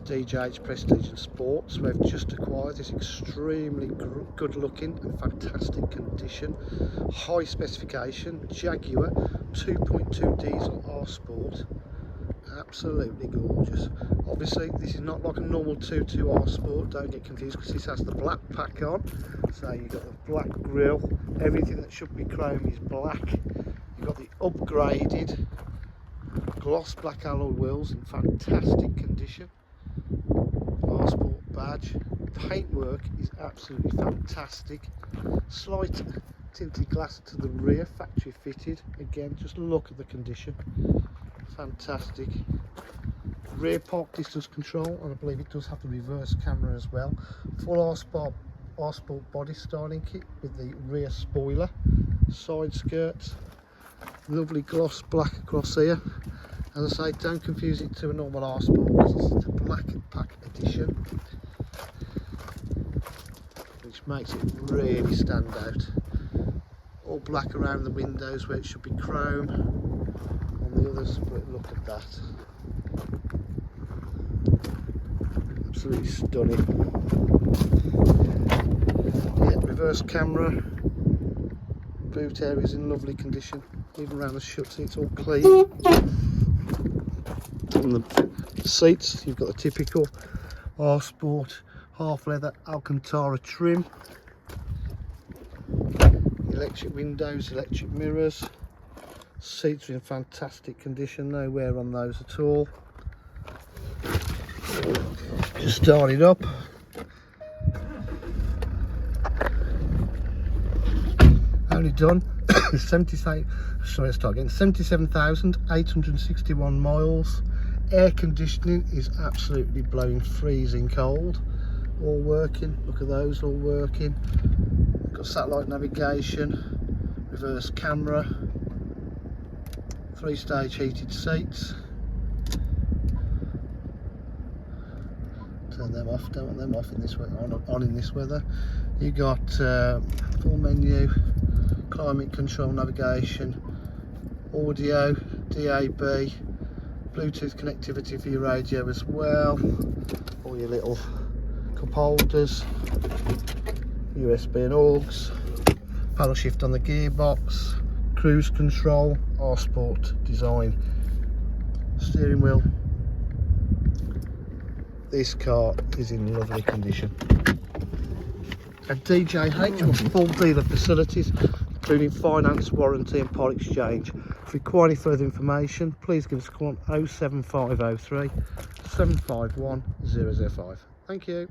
DJH Prestige and Sports. We've just acquired this extremely good looking and fantastic condition, high specification Jaguar 2.2 diesel R Sport. Absolutely gorgeous. Obviously this is not like a normal 2.2 R Sport, don't get confused, because this has the black pack on. So you've got the black grille, everything that should be chrome is black. You've got the upgraded gloss black alloy wheels in fantastic condition. R Sport badge. Paintwork is absolutely fantastic. Slight tinted glass to the rear, factory fitted. Again, just look at the condition. Fantastic. Rear park distance control, and I believe it does have the reverse camera as well. Full R Sport body styling kit with the rear spoiler, side skirts, lovely gloss black across here. As I say, don't confuse it to a normal R Sport because this is the black pack edition, which makes it really stand out. All black around the windows where it should be chrome on the others, but look at that. Absolutely stunning. Yeah, reverse camera, boot area is in lovely condition, even around the shuts it's all clean. On the seats you've got the typical R Sport half leather Alcantara trim, electric windows, electric mirrors, seats are in fantastic condition, no wear on those at all. Just start it up. Only done 77,861 miles. Air conditioning is absolutely blowing freezing cold. All working, look at those, all working. Got satellite navigation, reverse camera, 3-stage heated seats. Turn them off, don't want them off in this weather, on in this weather. You got full menu, climate control navigation, audio, DAB, Bluetooth connectivity for your radio as well, all your little cup holders, USB and AUX, paddle shift on the gearbox, cruise control, R Sport design, steering wheel. This car is in lovely condition. At DJH with full dealer facilities, including finance, warranty and part exchange. If you require any further information, please give us a call on 07503 751 005. Thank you.